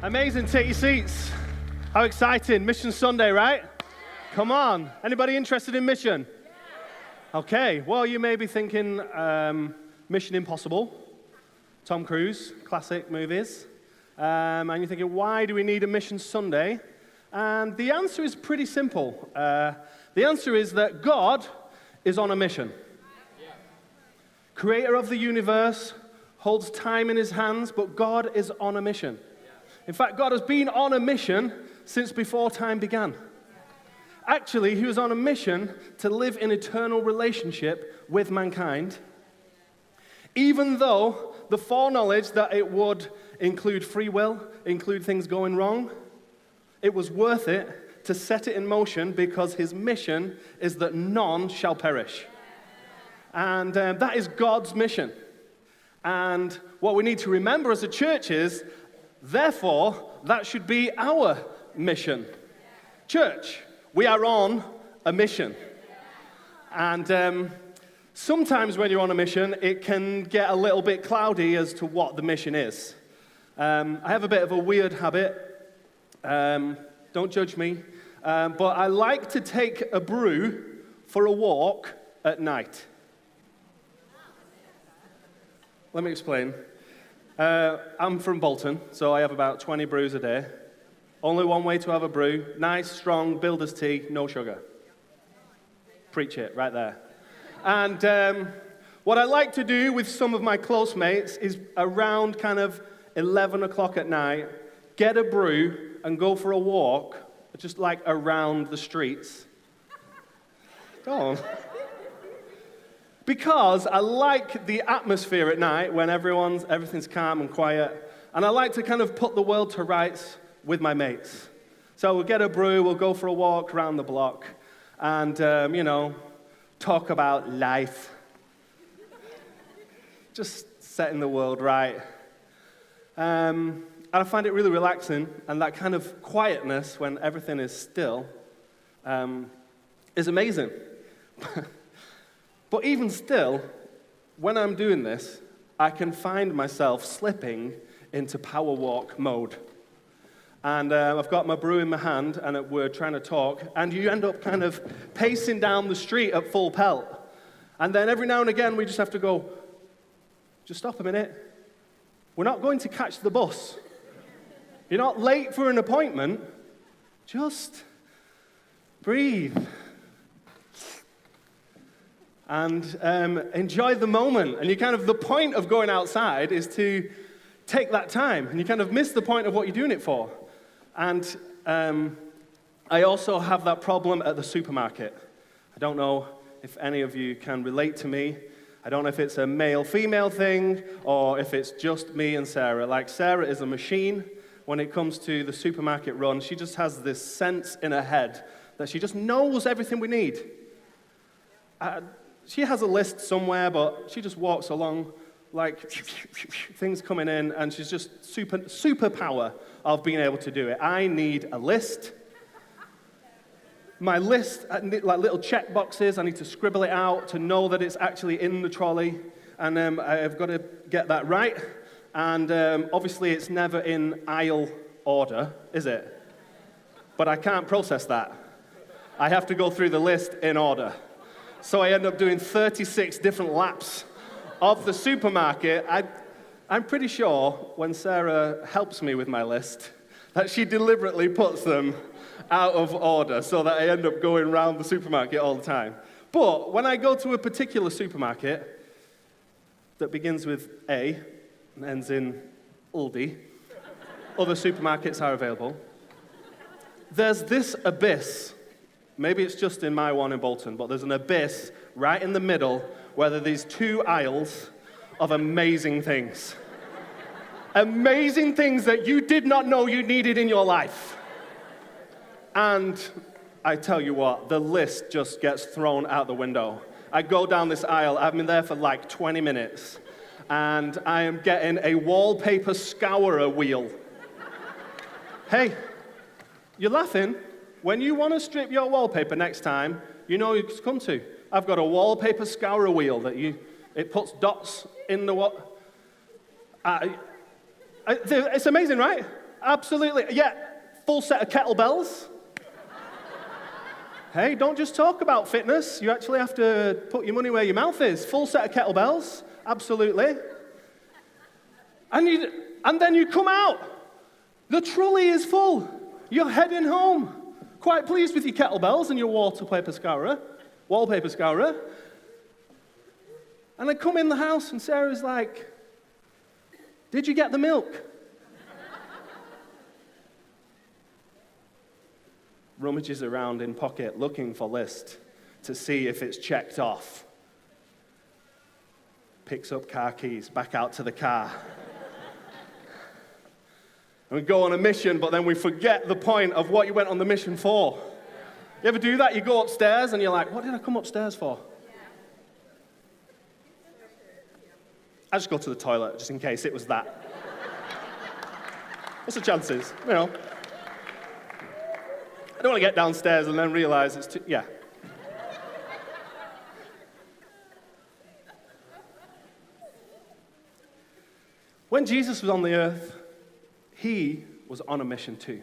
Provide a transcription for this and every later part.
Amazing, take your seats. How exciting, Mission Sunday, right? Come on, anybody interested in mission? Okay, well, you may be thinking Mission Impossible, Tom Cruise, classic movies, and you're thinking, why do we need a Mission Sunday? And the answer is pretty simple. The answer is that God is on a mission. Creator of the universe holds time in his hands, but God is on a mission. In fact, God has been on a mission since before time began. Actually, he was on a mission to live in eternal relationship with mankind, even though the foreknowledge that it would include free will, include things going wrong, it was worth it to set it in motion because his mission is that none shall perish. And that is God's mission. And what we need to remember as a church is, therefore, that should be our mission. Church, we are on a mission. And sometimes when you're on a mission, it can get a little bit cloudy as to what the mission is. I have a bit of a weird habit. Don't judge me. But I like to take a brew for a walk at night. Let me explain. I'm from Bolton, so I have about 20 brews a day. Only one way to have a brew, nice, strong, builder's tea, no sugar. Preach it, right there. And what I like to do with some of my close mates is around kind of 11 o'clock at night, get a brew and go for a walk, just like around the streets. Don't. Because I like the atmosphere at night when everything's calm and quiet, and I like to kind of put the world to rights with my mates. So we'll get a brew, we'll go for a walk around the block, and, talk about life. Just setting the world right. And I find it really relaxing, and that kind of quietness when everything is still is amazing. But even still, when I'm doing this, I can find myself slipping into power walk mode. And I've got my brew in my hand, and we're trying to talk, and you end up kind of pacing down the street at full pelt. And then every now and again, we just have to go, just stop a minute. We're not going to catch the bus. You're not late for an appointment. Just breathe. And enjoy the moment. And the point of going outside is to take that time. And you kind of miss the point of what you're doing it for. And I also have that problem at the supermarket. I don't know if any of you can relate to me. I don't know if it's a male-female thing or if it's just me and Sarah. Like, Sarah is a machine when it comes to the supermarket run. She just has this sense in her head that she just knows everything we need. She has a list somewhere, but she just walks along like things coming in, and she's just superpower of being able to do it. I need a list. My list, like little check boxes, I need to scribble it out to know that it's actually in the trolley, and I've got to get that right. And obviously it's never in aisle order, is it? But I can't process that. I have to go through the list in order. So I end up doing 36 different laps of the supermarket. I'm pretty sure when Sarah helps me with my list that she deliberately puts them out of order so that I end up going around the supermarket all the time. But when I go to a particular supermarket that begins with A and ends in Aldi, other supermarkets are available, there's this abyss. Maybe it's just in my one in Bolton, but there's an abyss right in the middle where there are these two aisles of amazing things. Amazing things that you did not know you needed in your life. And I tell you what, the list just gets thrown out the window. I go down this aisle, I've been there for like 20 minutes, and I am getting a wallpaper scourer wheel. Hey, you're laughing? When you want to strip your wallpaper next time, you know who to come to. I've got a wallpaper scourer wheel that it puts dots in the what. It's amazing, right? Absolutely. Yeah, full set of kettlebells. Hey, don't just talk about fitness. You actually have to put your money where your mouth is. Full set of kettlebells. Absolutely. And then you come out. The trolley is full. You're heading home. Quite pleased with your kettlebells and your wallpaper scourer. And I come in the house and Sarah's like, did you get the milk? Rummages around in pocket looking for list to see if it's checked off. Picks up car keys, back out to the car. And we go on a mission, but then we forget the point of what you went on the mission for. You ever do that? You go upstairs and you're like, what did I come upstairs for? I just go to the toilet, just in case it was that. What's the chances? You know. I don't want to get downstairs and then realize it's too, yeah. When Jesus was on the earth, he was on a mission too.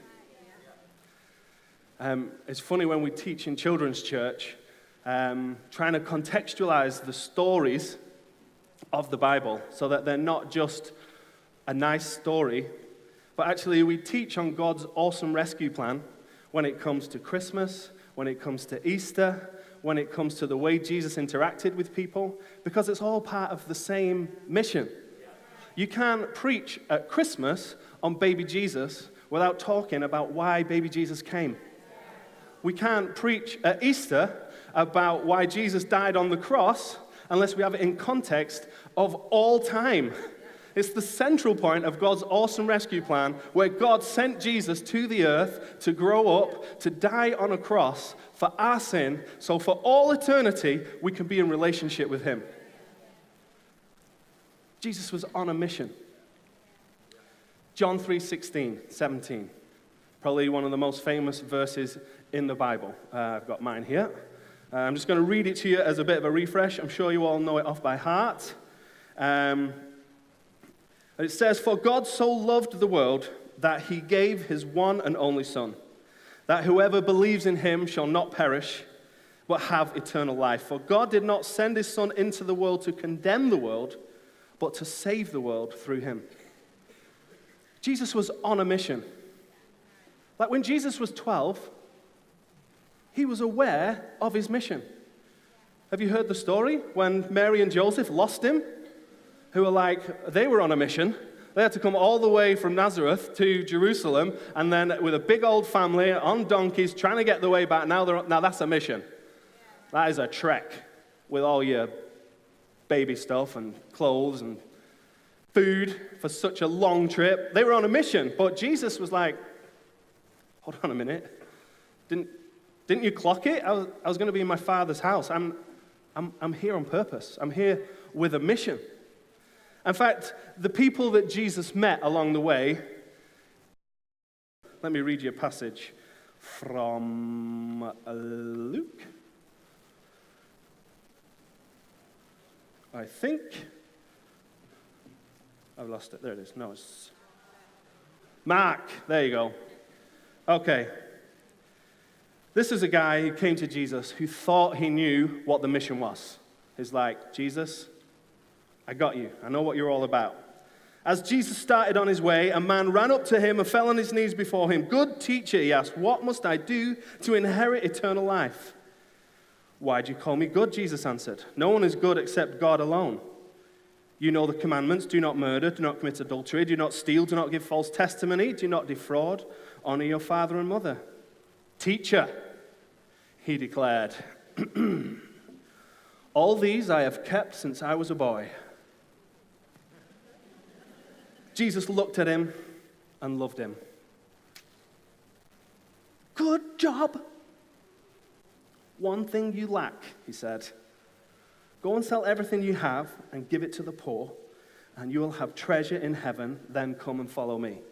It's funny when we teach in children's church, trying to contextualize the stories of the Bible so that they're not just a nice story, but actually we teach on God's awesome rescue plan when it comes to Christmas, when it comes to Easter, when it comes to the way Jesus interacted with people, because it's all part of the same mission. You can't preach at Christmas on baby Jesus without talking about why baby Jesus came. We can't preach at Easter about why Jesus died on the cross unless we have it in context of all time. It's the central point of God's awesome rescue plan where God sent Jesus to the earth to grow up, to die on a cross for our sin, so for all eternity we can be in relationship with him. Jesus was on a mission. John 3:16, 17. Probably one of the most famous verses in the Bible. I've got mine here. I'm just going to read it to you as a bit of a refresh. I'm sure you all know it off by heart. It says, "For God so loved the world that he gave his one and only Son, that whoever believes in him shall not perish, but have eternal life. For God did not send his Son into the world to condemn the world, but to save the world through him." Jesus was on a mission. Like when Jesus was 12, he was aware of his mission. Have you heard the story when Mary and Joseph lost him? Who were like, they were on a mission. They had to come all the way from Nazareth to Jerusalem, and then with a big old family on donkeys trying to get the way back. Now that's a mission. That is a trek with all your baby stuff and clothes and food for such a long trip. They were on a mission, but Jesus was like, hold on a minute. Didn't you clock it? I was going to be in my Father's house. I'm here on purpose. I'm here with a mission. In fact, the people that Jesus met along the way, let me read you a passage from Luke. I think I've lost it. There it is. No, it's Mark. There you go. Okay. This is a guy who came to Jesus who thought he knew what the mission was. He's like, Jesus, I got you. I know what you're all about. As Jesus started on his way, a man ran up to him and fell on his knees before him. "Good teacher," he asked, "what must I do to inherit eternal life?" "Why do you call me good?" Jesus answered. "No one is good except God alone. You know the commandments: do not murder, do not commit adultery, do not steal, do not give false testimony, do not defraud, honor your father and mother." "Teacher," he declared, "all these I have kept since I was a boy." Jesus looked at him and loved him. "Good job. One thing you lack," he said. "Go and sell everything you have and give it to the poor, and you will have treasure in heaven. Then come and follow me."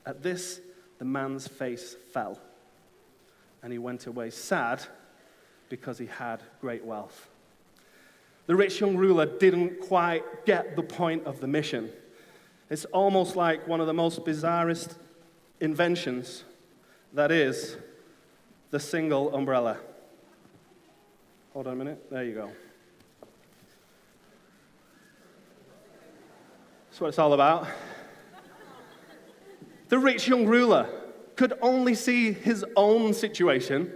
At this, the man's face fell, and he went away sad because he had great wealth. The rich young ruler didn't quite get the point of the mission. It's almost like one of the most bizarrest inventions, that is the single umbrella. Hold on a minute. There you go. That's what it's all about. The rich young ruler could only see his own situation.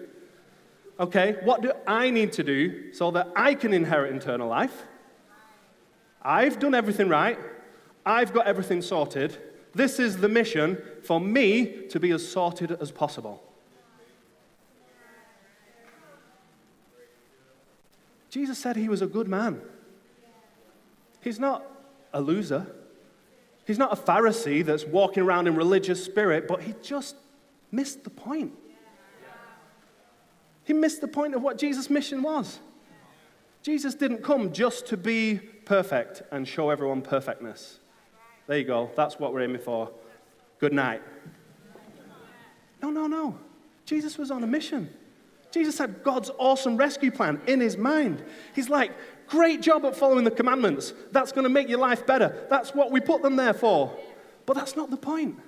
Okay, what do I need to do so that I can inherit eternal life? I've done everything right. I've got everything sorted. This is the mission for me to be as sorted as possible. Jesus said he was a good man. He's not a loser. He's not a Pharisee that's walking around in religious spirit, but he just missed the point. He missed the point of what Jesus' mission was. Jesus didn't come just to be perfect and show everyone perfectness. There you go. That's what we're aiming for. Good night. No. Jesus was on a mission. Jesus had God's awesome rescue plan in his mind. He's like, great job at following the commandments. That's going to make your life better. That's what we put them there for. But that's not the point.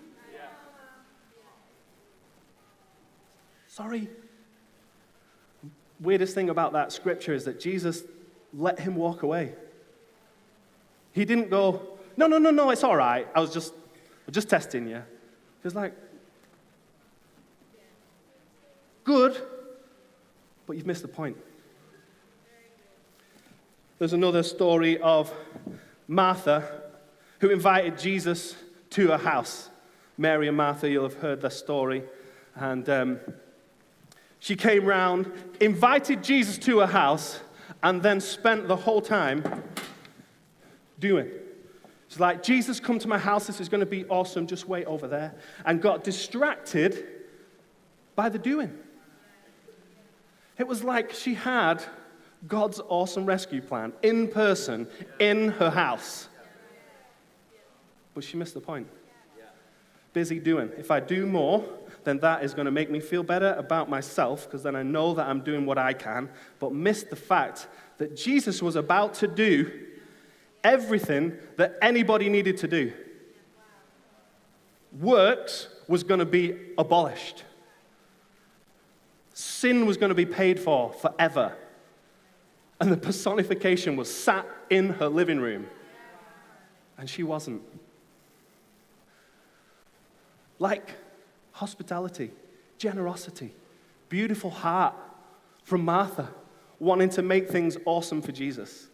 Sorry. Weirdest thing about that scripture is that Jesus let him walk away. He didn't go, no, it's all right. I was just testing you. He was like, good, but you've missed the point. There's another story of Martha who invited Jesus to her house. Mary and Martha, you'll have heard their story. And she came round, invited Jesus to her house, and then spent the whole time doing. She's like, Jesus, come to my house. This is going to be awesome. Just wait over there. And got distracted by the doing. It was like she had God's awesome rescue plan in person, in her house. But she missed the point. Busy doing. If I do more, then that is going to make me feel better about myself, because then I know that I'm doing what I can, but missed the fact that Jesus was about to do everything that anybody needed to do. Works was going to be abolished. Sin was going to be paid for forever. And the personification was sat in her living room. And she wasn't. Like hospitality, generosity, beautiful heart from Martha, wanting to make things awesome for Jesus,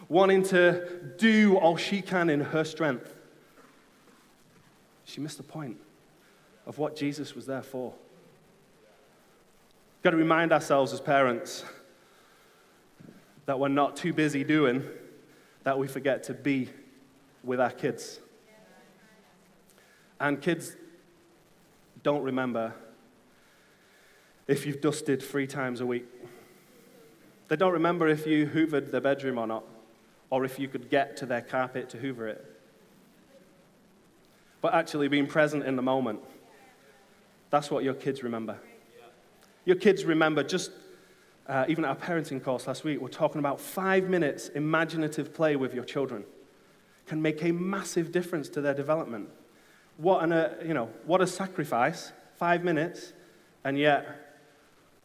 wanting to do all she can in her strength. She missed the point of what Jesus was there for. Got to remind ourselves as parents that we're not too busy doing that we forget to be with our kids. And kids don't remember if you've dusted 3 times a week. They don't remember if you hoovered their bedroom or not, or if you could get to their carpet to hoover it. But actually being present in the moment, that's what your kids remember. Your kids remember just, even at our parenting course last week, we're talking about 5 minutes imaginative play with your children can make a massive difference to their development. What a sacrifice, 5 minutes, and yet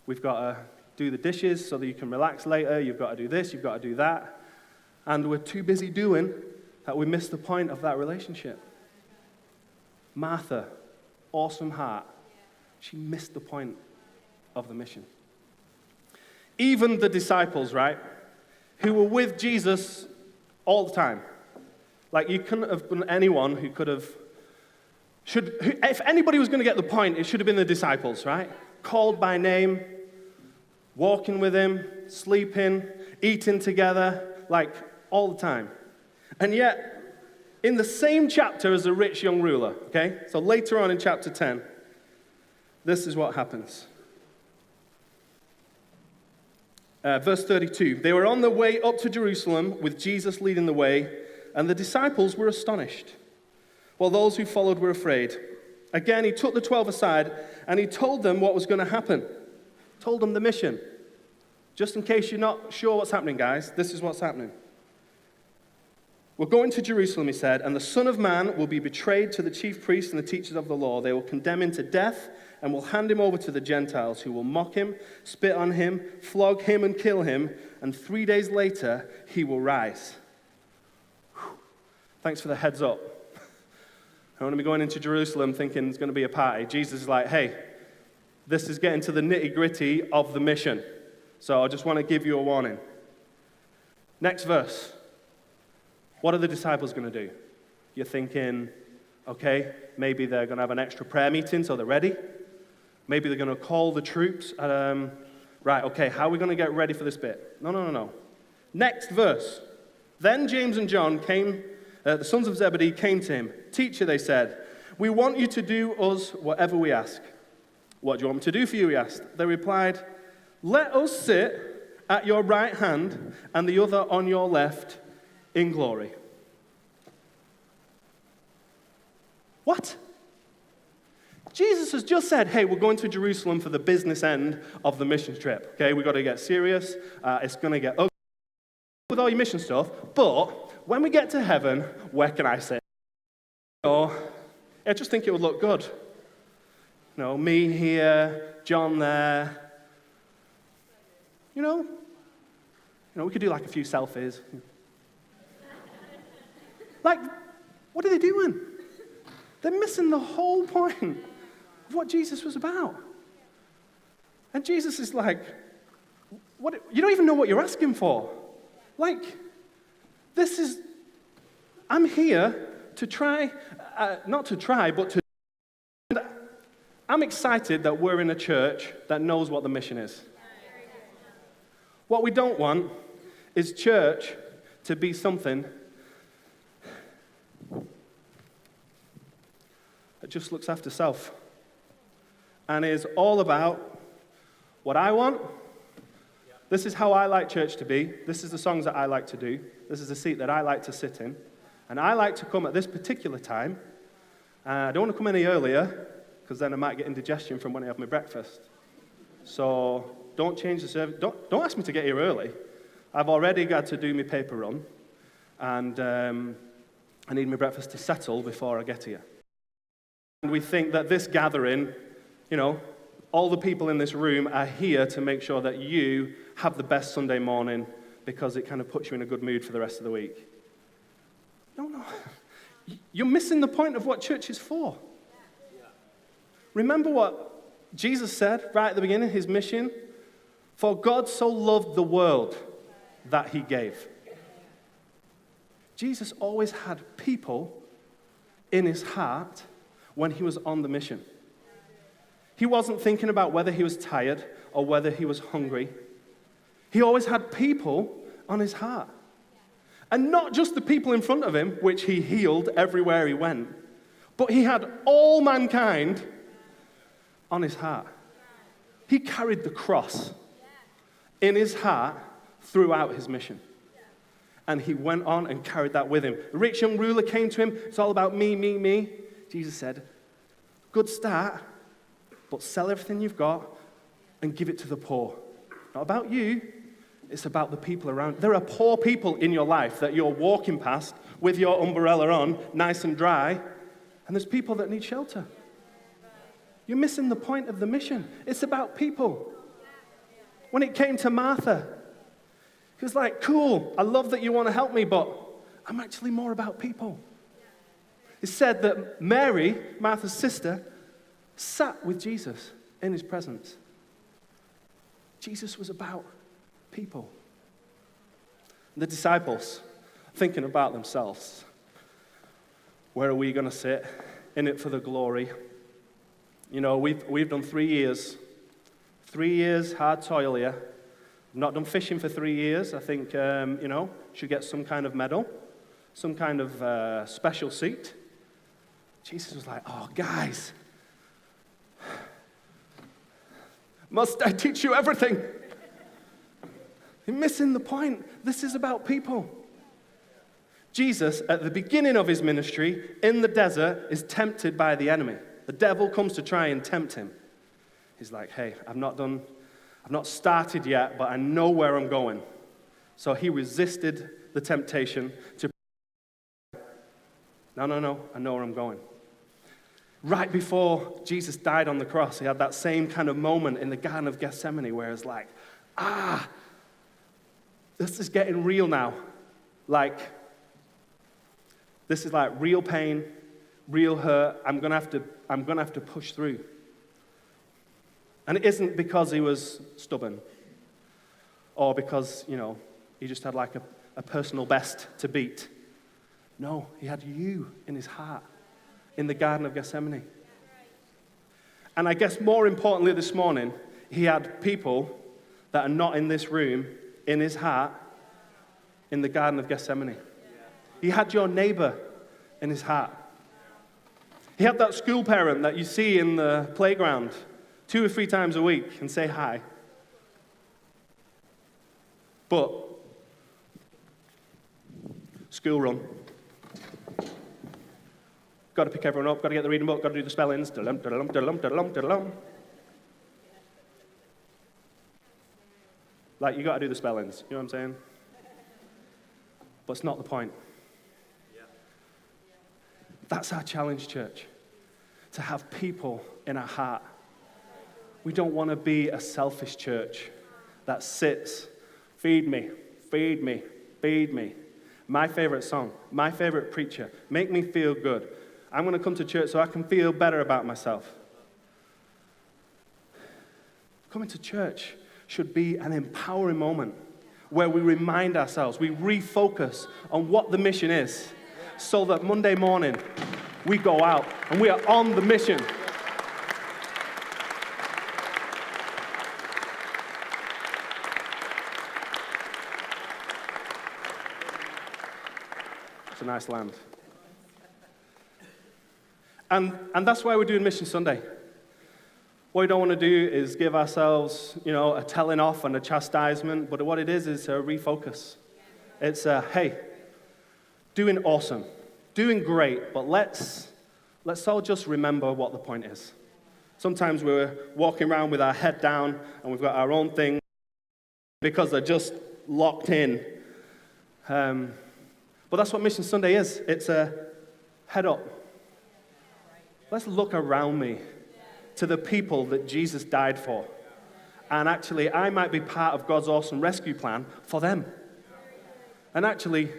we've got to do the dishes so that you can relax later, you've got to do this, you've got to do that, and we're too busy doing that we miss the point of that relationship. Martha, awesome heart, she missed the point of the mission. Even the disciples, right, who were with Jesus all the time. Like, you couldn't have been anyone who could have, if anybody was going to get the point, it should have been the disciples, right? Called by name, walking with him, sleeping, eating together, like, all the time. And yet, in the same chapter as the rich young ruler, okay? So later on in chapter 10, this is what happens. Verse 32, they were on the way up to Jerusalem with Jesus leading the way, and the disciples were astonished, while those who followed were afraid. Again, he took the 12 aside, and he told them what was going to happen. Told them the mission. Just in case you're not sure what's happening, guys, this is what's happening. We're going to Jerusalem, he said, and the Son of Man will be betrayed to the chief priests and the teachers of the law. They will condemn him to death and will hand him over to the Gentiles, who will mock him, spit on him, flog him, and kill him, and 3 days later he will rise. Whew. Thanks for the heads up. I want to be going into Jerusalem thinking it's going to be a party. Jesus is like, hey, this is getting to the nitty-gritty of the mission. So I just want to give you a warning. Next verse. What are the disciples going to do? You're thinking, okay, maybe they're going to have an extra prayer meeting so they're ready. Maybe they're going to call the troops. Right, okay, how are we going to get ready for this bit? No. Next verse. Then James and John came, the sons of Zebedee came to him. Teacher, they said, we want you to do us whatever we ask. What do you want me to do for you, he asked. They replied, let us sit at your right hand and the other on your left in glory. What? Jesus has just said, hey, we're going to Jerusalem for the business end of the mission trip. Okay, we've got to get serious. It's going to get ugly with all your mission stuff. But when we get to heaven, where can I sit? I just think it would look good. You know, me here, John there. You know, we could do like a few selfies. Like, what are they doing? They're missing the whole point of what Jesus was about. And Jesus is like, what? You don't even know what you're asking for. Like, I'm here to try, not to try, but to, I'm excited that we're in a church that knows what the mission is. What we don't want is church to be something that just looks after self and is all about what I want. This is how I like church to be. This is the songs that I like to do. This is the seat that I like to sit in. And I like to come at this particular time. I don't want to come any earlier because then I might get indigestion from when I have my breakfast. So don't change the service. Don't ask me to get here early. I've already got to do my paper run. And I need my breakfast to settle before I get here. And we think that this gathering, all the people in this room are here to make sure that you have the best Sunday morning because it kind of puts you in a good mood for the rest of the week. No. You're missing the point of what church is for. Remember what Jesus said right at the beginning, his mission? For God so loved the world that he gave. Jesus always had people in his heart when he was on the mission. He wasn't thinking about whether he was tired or whether he was hungry. He always had people on his heart. And not just the people in front of him, which he healed everywhere he went, but he had all mankind on his heart. He carried the cross in his heart throughout his mission. And he went on and carried that with him. The rich young ruler came to him. It's all about me, me, me. Jesus said, good start, but sell everything you've got and give it to the poor. Not about you. It's about the people around. There are poor people in your life that you're walking past with your umbrella on, nice and dry, and there's people that need shelter. You're missing the point of the mission. It's about people. When it came to Martha, he was like, cool, I love that you want to help me, but I'm actually more about people. It said that Mary, Martha's sister, sat with Jesus in his presence. Jesus was about people. The disciples, thinking about themselves. Where are we going to sit? In it for the glory. We've done 3 years. 3 years, hard toil here. I've not done fishing for 3 years. I think, should get some kind of medal, some kind of special seat. Jesus was like, oh, guys, must I teach you everything? You're missing the point. This is about people. Jesus, at the beginning of his ministry, in the desert, is tempted by the enemy. The devil comes to try and tempt him. He's like, hey, I've not started yet, but I know where I'm going. So he resisted the temptation to No, I know where I'm going. Right before Jesus died on the cross, he had that same kind of moment in the Garden of Gethsemane where it's like, this is getting real now. Like, this is like real pain, real hurt. I'm gonna have to push through. And it isn't because he was stubborn or because, he just had like a personal best to beat. No, he had you in his heart in the Garden of Gethsemane. And I guess more importantly this morning, he had people that are not in this room in his heart in the Garden of Gethsemane. He had your neighbor in his heart. He had that school parent that you see in the playground 2 or 3 times a week and say hi. But school run. Got to pick everyone up, got to get the reading book, got to do the spellings. Like, you got to do the spellings, you know what I'm saying? But it's not the point. That's our challenge, church, to have people in our heart. We don't want to be a selfish church that sits, feed me, feed me, feed me. My favorite song, my favorite preacher, make me feel good. I'm going to come to church so I can feel better about myself. Coming to church should be an empowering moment where we remind ourselves, we refocus on what the mission is, so that Monday morning we go out and we are on the mission. It's a nice land. And that's why we're doing Mission Sunday. What we don't want to do is give ourselves, a telling off and a chastisement, but what it is a refocus. It's hey, doing awesome, doing great, but let's all just remember what the point is. Sometimes we're walking around with our head down and we've got our own thing because they're just locked in. But that's what Mission Sunday is. It's a head up. Let's look around me to the people that Jesus died for. And actually, I might be part of God's awesome rescue plan for them. And actually,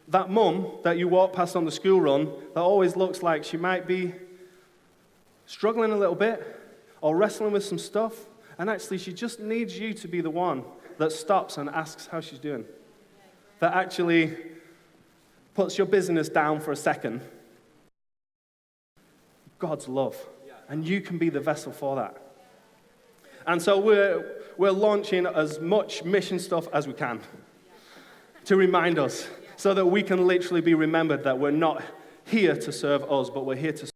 that mum that you walk past on the school run that always looks like she might be struggling a little bit or wrestling with some stuff, and actually she just needs you to be the one that stops and asks how she's doing. That actually puts your business down for a second. God's love. And you can be the vessel for that. And so we're launching as much mission stuff as we can to remind us, so that we can literally be remembered that we're not here to serve us, but we're here to serve.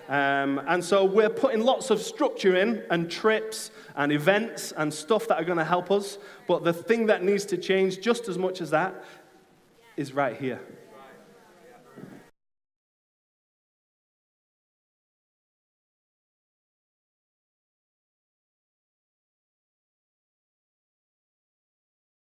And so we're putting lots of structure in, and trips and events and stuff that are going to help us. But the thing that needs to change just as much as that is right here.